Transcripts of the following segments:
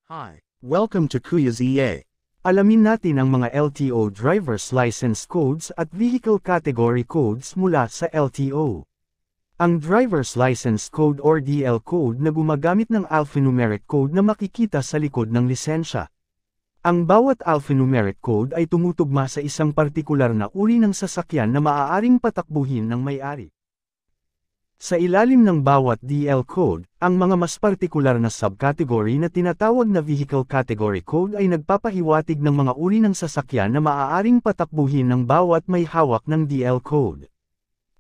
Hi, welcome to Kuya's EA. Alamin natin ang mga LTO Driver's License Codes at Vehicle Category Codes mula sa LTO. Ang Driver's License Code or DL Code na gumagamit ng alphanumeric code na makikita sa likod ng lisensya. Ang bawat alphanumeric code ay tumutugma sa isang partikular na uri ng sasakyan na maaaring patakbuhin ng may-ari. Sa ilalim ng bawat DL code, ang mga mas partikular na subcategory na tinatawag na Vehicle Category Code ay nagpapahiwatig ng mga uri ng sasakyan na maaaring patakbuhin ng bawat may hawak ng DL code.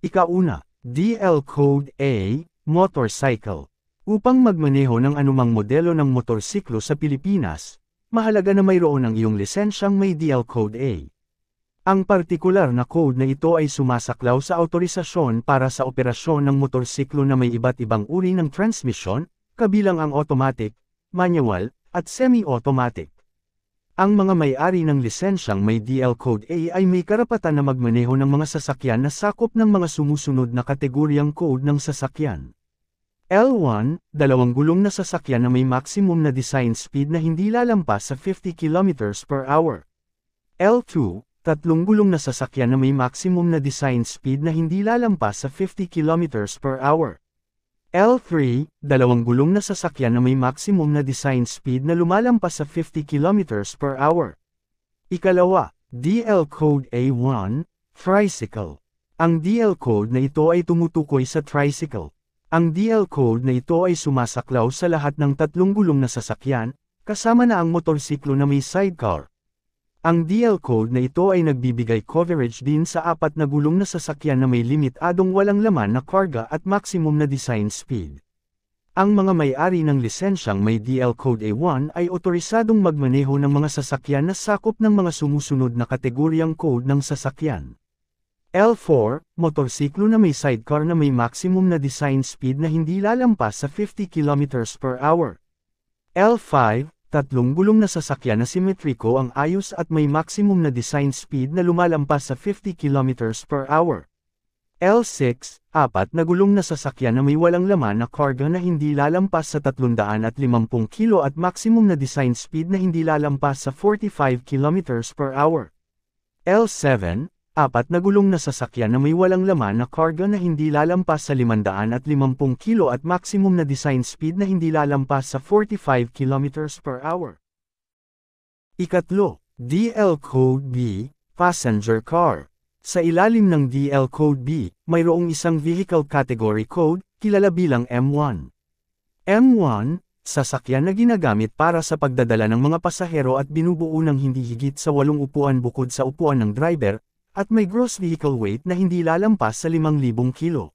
Ika-una, DL Code A, Motorcycle. Upang magmaneho ng anumang modelo ng motorsiklo sa Pilipinas, mahalaga na mayroon ang iyong lisensyang may DL Code A. Ang partikular na code na ito ay sumasaklaw sa autorisasyon para sa operasyon ng motorsiklo na may iba't ibang uri ng transmission, kabilang ang automatic, manual, at semi-automatic. Ang mga may-ari ng lisensyang may DL Code A ay may karapatan na magmaneho ng mga sasakyan na sakop ng mga sumusunod na kategoryang code ng sasakyan. L1, dalawang gulong na sasakyan na may maximum na design speed na hindi lalampas sa 50 km/h. L2, tatlong gulong na sasakyan na may maximum na design speed na hindi lalampas sa 50 km/h. L3, dalawang gulong na sasakyan na may maximum na design speed na lumalampas sa 50 km/h. Ikalawa, DL Code A1, Tricycle. Ang DL Code na ito ay tumutukoy sa tricycle. Ang DL Code na ito ay sumasaklaw sa lahat ng tatlong gulong na sasakyan, kasama na ang motorsiklo na may sidecar. Ang DL Code na ito ay nagbibigay coverage din sa apat na gulong na sasakyan na may limitadong walang laman na karga at maximum na design speed. Ang mga may-ari ng lisensyang may DL Code A1 ay otorisadong magmaneho ng mga sasakyan na sakop ng mga sumusunod na kategoryang code ng sasakyan. L4, motorsiklo na may sidecar na may maximum na design speed na hindi lalampas sa 50 km/h. L5, tatlong gulong na sasakyan na simetriko ang ayos at may maximum na design speed na lumalampas sa 50 km/h. L6, apat na gulong na sasakyan na may walang laman na karga na hindi lalampas sa 350 kilo at maximum na design speed na hindi lalampas sa 45 km/h. L7, apat na gulong na sasakyan na may walang laman na karga na hindi lalampas sa 550 kilo at maximum na design speed na hindi lalampas sa 45 km/h. Ikatlo, DL Code B, Passenger Car. Sa ilalim ng DL Code B, mayroong isang Vehicle Category Code, kilala bilang M1. M1, sasakyan na ginagamit para sa pagdadala ng mga pasahero at binubuo ng hindi higit sa 8 upuan bukod sa upuan ng driver, at may gross vehicle weight na hindi lalampas sa 5,000 kilo.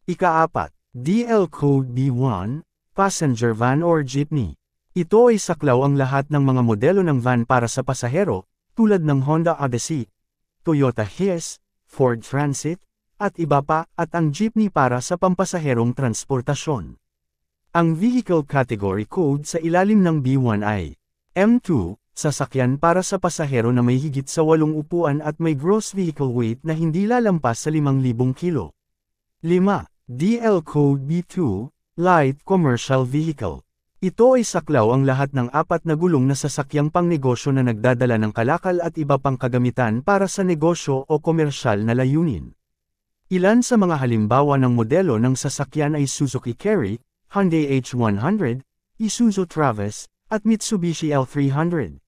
Ika-apat, DL Code B1, Passenger Van or Jeepney. Ito ay saklaw ang lahat ng mga modelo ng van para sa pasahero, tulad ng Honda Odyssey, Toyota Hiace, Ford Transit, at iba pa, at ang jeepney para sa pampasaherong transportasyon. Ang Vehicle Category Code sa ilalim ng B1 ay M2, sasakyan para sa pasahero na may higit sa 8 upuan at may gross vehicle weight na hindi lalampas sa 5,000 kilo. 5. DL Code B2, Light Commercial Vehicle. Ito ay saklaw ang lahat ng apat na gulong na sasakyang pangnegosyo na nagdadala ng kalakal at iba pang kagamitan para sa negosyo o komersyal na layunin. Ilan sa mga halimbawa ng modelo ng sasakyan ay Suzuki Carry, Hyundai H100, Isuzu Traverse, at Mitsubishi L300.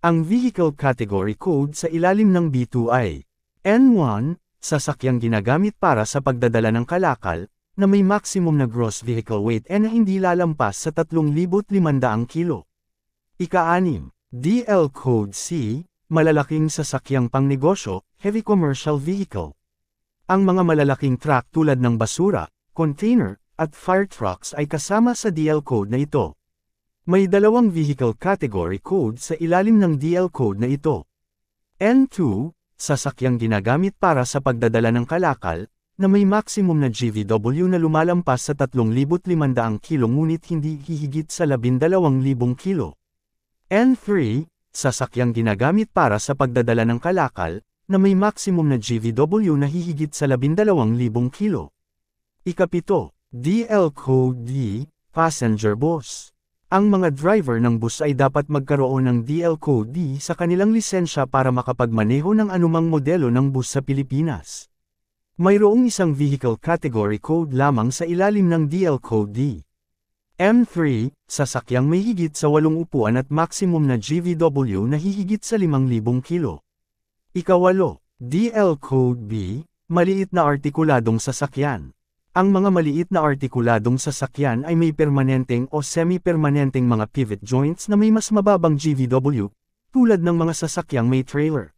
Ang Vehicle Category Code sa ilalim ng B2 ay N1, sasakyang ginagamit para sa pagdadala ng kalakal, na may maximum na gross vehicle weight na hindi lalampas sa 3,500 kilo. Ika-6, DL Code C, malalaking sasakyang pangnegosyo, Heavy Commercial Vehicle. Ang mga malalaking truck tulad ng basura, container, at fire trucks ay kasama sa DL Code na ito. May dalawang Vehicle Category Code sa ilalim ng DL Code na ito. N2, sasakyang ginagamit para sa pagdadala ng kalakal, na may maximum na GVW na lumalampas sa 3,500 kilo ngunit hindi hihigit sa 12,000 kilo. N3, sasakyang ginagamit para sa pagdadala ng kalakal, na may maximum na GVW na hihigit sa 12,000 kilo. Ika-7, DL Code D, Passenger Bus. Ang mga driver ng bus ay dapat magkaroon ng DL Code D sa kanilang lisensya para makapagmaneho ng anumang modelo ng bus sa Pilipinas. Mayroong isang vehicle category code lamang sa ilalim ng DL Code D. M3, sasakyang may higit sa 8 upuan at maximum na GVW na hihigit sa 5,000 kilo. Ikawalo, DL Code B, maliit na artikuladong sasakyan. Ang mga maliit na artikuladong sasakyan ay may permanenteng o semi-permanenteng mga pivot joints na may mas mababang GVW, tulad ng mga sasakyang may trailer.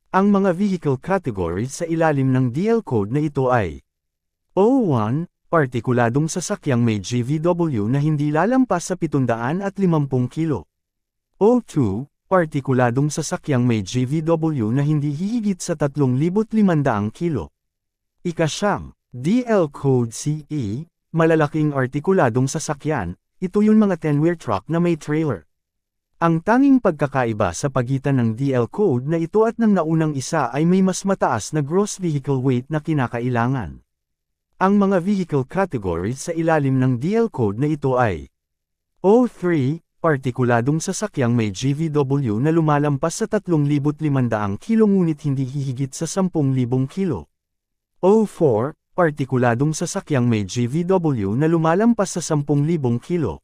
Ang mga vehicle categories sa ilalim ng DL Code na ito ay O1, artikuladong sasakyang may GVW na hindi lalampas sa 750 kilo. O2, artikuladong sasakyang may GVW na hindi hihigit sa 3,500 kilo. Ika-9, DL Code CE, malalaking artikuladong sasakyan, ito yung mga 10-wheel truck na may trailer. Ang tanging pagkakaiba sa pagitan ng DL Code na ito at ng naunang isa ay may mas mataas na gross vehicle weight na kinakailangan. Ang mga vehicle categories sa ilalim ng DL Code na ito ay O3, artikuladong sasakyang may GVW na lumalampas sa 3,500 kilo ngunit hindi hihigit sa 10,000 kilo. O4, artikuladong sasakyang may GVW na lumalampas sa 10,000 kilo.